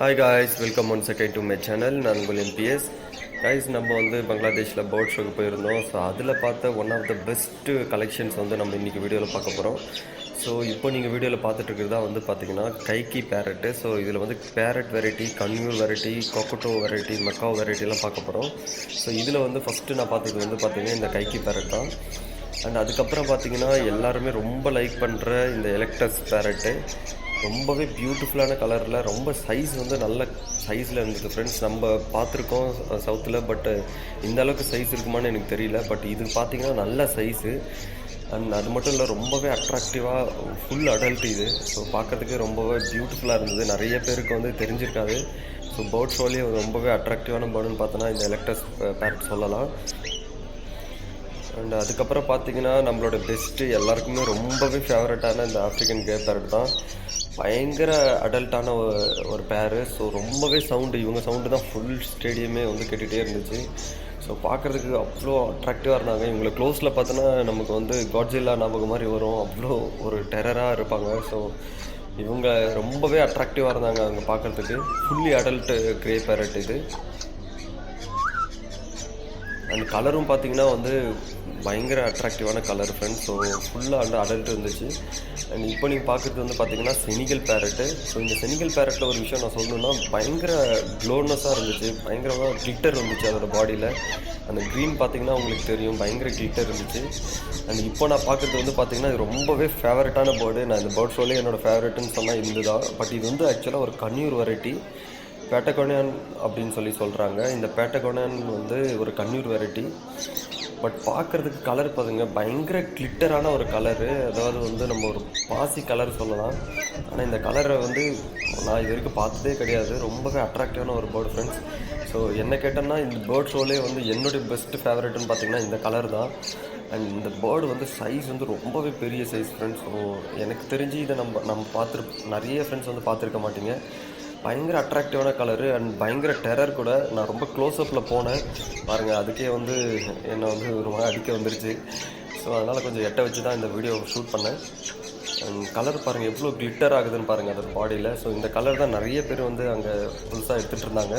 Hi guys, welcome once again to my channel. நான் உங்கள் MPS. Guys, நம்ம வந்து பங்களாதேஷில் பேர்ட் ஷோக்கு போயிருந்தோம். ஸோ அதில் பார்த்த one of the best collections வந்து நம்ம இன்றைக்கி வீடியோவில் பார்க்க போகிறோம். ஸோ இப்போ நீங்கள் வீடியோவில் பார்த்துட்டு இருக்கிறதா வந்து பார்த்தீங்கன்னா கைக்கி பேரட்டு. ஸோ இதில் வந்து parrot variety, conure variety, cockatoo variety, macaw வெரைட்டிலாம் பார்க்க போகிறோம். ஸோ இதில் வந்து ஃபஸ்ட்டு நான் பார்த்தது வந்து பார்த்தீங்கன்னா இந்த கைக்கி பேரட் தான். அண்ட் அதுக்கப்புறம் பார்த்தீங்கன்னா எல்லாருமே ரொம்ப லைக் பண்ணுற இந்த எலக்ட்ரஸ் பேரட்டு. ரொம்பவே பியூட்டிஃபுல்லான கலரில், ரொம்ப சைஸ் வந்து நல்ல சைஸில் இருந்தது ஃப்ரெண்ட்ஸ். நம்ம பார்த்துருக்கோம் சவுத்தில், பட் இந்த அளவுக்கு சைஸ் இருக்குமான்னு எனக்கு தெரியல. பட் இது பார்த்திங்கன்னா நல்ல சைஸு. அண்ட் அது மட்டும் இல்லை, ரொம்பவே அட்ராக்டிவாக ஃபுல் அடல்ட் இது. ஸோ பார்க்கறதுக்கு ரொம்பவே பியூட்டிஃபுல்லாக இருந்தது. நிறைய பேருக்கு வந்து தெரிஞ்சிருக்காது. ஸோ பேர்ட் ஷோலேயே ரொம்பவே அட்ராக்டிவான பேர்டுன்னு பார்த்தோன்னா இந்த எலக்ட்ரஸ் பேரட் சொல்லலாம். அண்ட் அதுக்கப்புறம் பார்த்தீங்கன்னா நம்மளோட பெஸ்ட்டு, எல்லாருக்குமே ரொம்பவே ஃபேவரட்டான இந்த ஆஃப்ரிக்கன் கிரே பேரட் தான். பயங்கர அடல்ட்டான ஒரு பேரு. ஸோ ரொம்பவே சவுண்டு, இவங்க சவுண்டு தான் ஃபுல் ஸ்டேடியமே வந்து கேட்டுகிட்டே இருந்துச்சு. ஸோ பார்க்குறதுக்கு அவ்வளோ அட்ராக்டிவாக இருந்தாங்க. இவங்களை க்ளோஸில் பார்த்தோன்னா நமக்கு வந்து காட்ஜில்லா ஞாபகம் மாதிரி வரும். அவ்வளோ ஒரு டெரராக இருப்பாங்க. ஸோ இவங்க ரொம்பவே அட்ராக்டிவாக இருந்தாங்க அவங்க பார்க்குறதுக்கு. ஃபுல்லி அடல்ட்டு கிரே பேரட் இது. அண்ட் கலரும் பார்த்தீங்கன்னா வந்து பயங்கர அட்ராக்டிவான கலர் ஃப்ரெண்ட்ஸ். ஸோ ஃபுல்லாக வந்து அடல்ட் இருந்துச்சு. அண்ட் இப்போ நீங்கள் பார்க்குறது வந்து பார்த்தீங்கன்னா செனிகல் பேரட்டு. ஸோ இந்த செனிகல் பேரட்டில் ஒரு விஷயம் நான் சொல்லணுன்னா, பயங்கர க்ளோனஸாக இருந்துச்சு. பயங்கரமாக கிளிட்டர் இருந்துச்சு அதோட பாடியில். அந்த க்ரீன் பார்த்தீங்கன்னா உங்களுக்கு தெரியும், பயங்கர கிளிட்டர் இருந்துச்சு. அண்ட் இப்போ நான் பார்க்குறது வந்து பார்த்தீங்கன்னா இது ரொம்பவே ஃபேவரட்டான பேர்டு. நான் இந்த பேர்ட் ஷோலேயே என்னோடய ஃபேவரட்டுன்னு சொன்னால் இந்த தான். பட் இது வந்து ஆக்சுவலாக ஒரு கன்யூர் வெரைட்டி, பேட்டகோனியன் அப்படின்னு சொல்கிறாங்க. இந்த பேட்டகோனியன் வந்து ஒரு கன்யூர் வெரைட்டி. பட் பார்க்குறதுக்கு கலர் பார்த்துங்க, பயங்கர கிளிட்டரான ஒரு கலரு. அதாவது வந்து நம்ம ஒரு பாசி கலர் சொல்லலாம். ஆனால் இந்த கலரை வந்து நான் இது வரைக்கும் பார்த்ததே கிடையாது. ரொம்பவே அட்ராக்டிவான ஒரு பேர்டு ஃப்ரெண்ட்ஸ். ஸோ என்ன கேட்டோன்னா, இந்த பேர்ட் ஷோலே வந்து என்னுடைய பெஸ்ட்டு ஃபேவரட்டுன்னு பார்த்தீங்கன்னா இந்த கலர் தான். அண்ட் இந்த பேர்டு வந்து சைஸ் வந்து ரொம்பவே பெரிய சைஸ் ஃப்ரெண்ட்ஸ். ஸோ எனக்கு தெரிஞ்சு இதை நம்ம நிறைய ஃப்ரெண்ட்ஸ் வந்து பார்த்துருக்க மாட்டீங்க. பயங்கர அட்ராக்டிவான கலரு அண்ட் பயங்கர டெரர் கூட. நான் ரொம்ப க்ளோஸ்அப்பில் போனேன் பாருங்கள், அதுக்கே வந்து என்னை வந்து ஒரு மாதிரி அடிக்க வந்துருச்சு. ஸோ அதனால் கொஞ்சம் எட்ட வச்சு தான் இந்த வீடியோ ஷூட் பண்ணேன். அண்ட் கலர் பாருங்கள் எவ்வளோ கிளிட்டர் ஆகுதுன்னு பாருங்கள் அதோட பாடியில். ஸோ இந்த கலர் தான் நிறைய பேர் வந்து அங்கே புதுசாக எடுத்துகிட்டு இருந்தாங்க.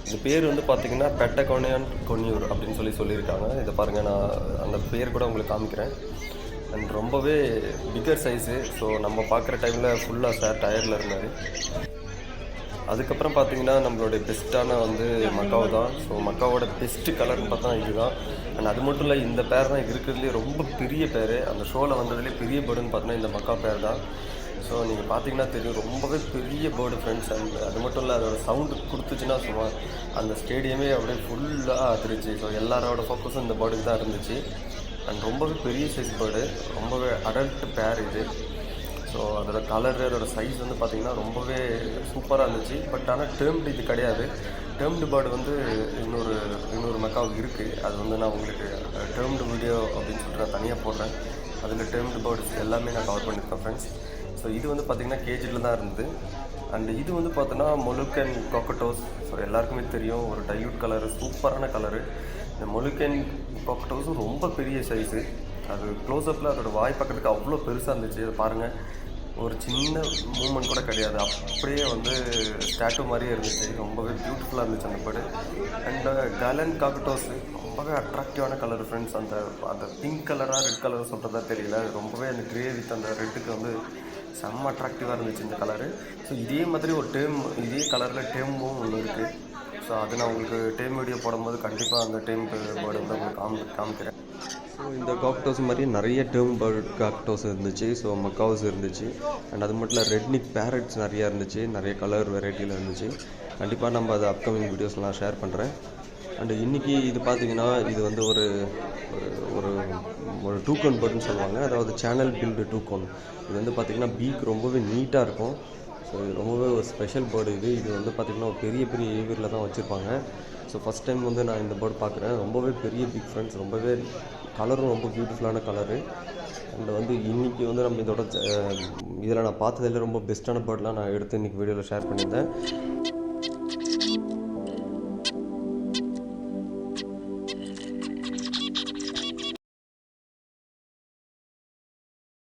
இந்த பேர் வந்து பார்த்திங்கன்னா பேட்டகோனியன் கொன்யூர் அப்படின்னு சொல்லியிருக்காங்க. இதை பாருங்கள், நான் அந்த பேர் கூட உங்களுக்கு காமிக்கிறேன். அண்ட் ரொம்பவே பிக்கர் சைஸு. ஸோ நம்ம பார்க்குற டைமில் ஃபுல்லாக சார் டயரில் இருந்தார். அதுக்கப்புறம் பார்த்தீங்கன்னா நம்மளுடைய பெஸ்ட்டான வந்து மக்காவ் தான். ஸோ மக்காவோட பெஸ்ட்டு கலர்னு பார்த்தா இதுதான். அண்ட் அது மட்டும் இல்லை, இந்த பேர் தான் இருக்கிறதுலே ரொம்ப பெரிய பேர். அந்த ஷோவில் வந்ததுலேயே பெரிய பேர்டுன்னு பார்த்தோன்னா இந்த மக்கா பேர் தான். ஸோ நீங்கள் பார்த்தீங்கன்னா தெரியும், ரொம்பவே பெரிய பேர்டு ஃப்ரெண்ட்ஸ். அண்ட் அது மட்டும் இல்லை, அதோட சவுண்டு கொடுத்துச்சுன்னா சும்மா அந்த ஸ்டேடியமே அப்படியே ஃபுல்லாக அதிருச்சு. ஸோ எல்லாரோட ஃபோக்கஸும் இந்த பேர்டுக்கு தான் இருந்துச்சு. அண்ட் ரொம்பவே பெரிய சைஸ் பேர்டு, ரொம்பவே அடல்ட் பேர் இது. ஸோ அதோட கலரு, அதோட சைஸ் வந்து பார்த்திங்கன்னா ரொம்பவே சூப்பராக இருந்துச்சு. பட் ஆனால் டேர்ம்டு இது கிடையாது. டேர்ம்டு பேர்டு வந்து இன்னொரு மக்காவுக்கு இருக்குது. அது வந்து நான் உங்களுக்கு டேர்ம்டு வீடியோ அப்படின்னு சொல்லிட்டு நான் தனியாக போடுறேன். அதில் டேர்ம்டு பேர்ட்ஸ் எல்லாமே நான் கவர் பண்ணியிருக்கேன் ஃப்ரெண்ட்ஸ். ஸோ இது வந்து பார்த்திங்கன்னா கேஜில் தான் இருந்தது. அண்ட் இது வந்து பார்த்தோன்னா மொலுக்கன் காக்கட்டோஸ். ஸோ எல்லாருக்குமே தெரியும், ஒரு டைல்யூட் கலரு, சூப்பரான கலரு. இந்த மொலுக்கன் காக்கட்டோஸும் ரொம்ப பெரிய சைஸு. அது க்ளோஸ்அப்பில் அதோடய வாய் பக்கத்துக்கு அவ்வளோ பெருசாக இருந்துச்சு. அதை பாருங்கள், ஒரு சின்ன மூமெண்ட் கூட கிடையாது, அப்படியே வந்து ஸ்டாட்டு மாதிரியே இருந்துச்சு. ரொம்பவே பியூட்டிஃபுல்லாக இருந்துச்சு அந்த பேர்டு. அண்ட் கேலன் காக்கட்டோஸு ரொம்பவே அட்ராக்டிவான கலர் ஃப்ரெண்ட்ஸ். அந்த பிங்க் கலராக ரெட் கலர் சொல்கிறதா தெரியல, ரொம்பவே அந்த க்ரே வித் அந்த ரெட்டுக்கு வந்து செம்ம அட்ராக்டிவாக இருந்துச்சு இந்த கலரு. ஸோ இதே மாதிரி ஒரு இதே கலரில் டேமும் ஒன்று இருக்குது. ஸோ அது நான் உங்களுக்கு டேம் வீடியோ போடும்போது கண்டிப்பாக அந்த டேம் பேர்டு வந்து உங்களுக்கு காமிக்கிறேன். ஸோ இந்த காக்டோஸ் மாதிரி நிறைய டேர்ம் பேர்ட் காக்டோஸ் இருந்துச்சு. ஸோ மக்காவ்ஸ் இருந்துச்சு. அண்ட் அது மட்டும் இல்லை, ரெட்னிக் பேரட்ஸ் நிறையா இருந்துச்சு. நிறைய கலர் வெரைட்டியில் இருந்துச்சு. கண்டிப்பாக நம்ம அது அப்கமிங் வீடியோஸ்லாம் ஷேர் பண்ணுறேன். அண்டு இன்றைக்கி இது பார்த்திங்கன்னா இது வந்து ஒரு ஒரு ஒரு டூகோன் பேர்டுன்னு சொல்லுவாங்க. அதாவது சேனல் பில்டு டூகோன். இது வந்து பார்த்திங்கன்னா பீக் ரொம்பவே நீட்டாக இருக்கும். ஸோ இது ரொம்பவே ஒரு ஸ்பெஷல் பேர்டு இது. இது வந்து பார்த்திங்கன்னா ஒரு பெரிய ஏவியரில் தான் வச்சுருப்பாங்க. ஸோ ஃபஸ்ட் டைம் வந்து நான் இந்த பேர்டு பார்க்குறேன். ரொம்பவே பெரிய பிக் ஃப்ரெண்ட்ஸ். ரொம்பவே கலரும் ரொம்ப பியூட்டிஃபுல்லான கலரு. அண்ட் வந்து இன்றைக்கி வந்து நம்ம இதில் நான் பார்த்ததில் ரொம்ப பெஸ்ட்டான பேர்டெலாம் நான் எடுத்து இன்றைக்கி வீடியோவில் ஷேர் பண்ணியிருந்தேன்.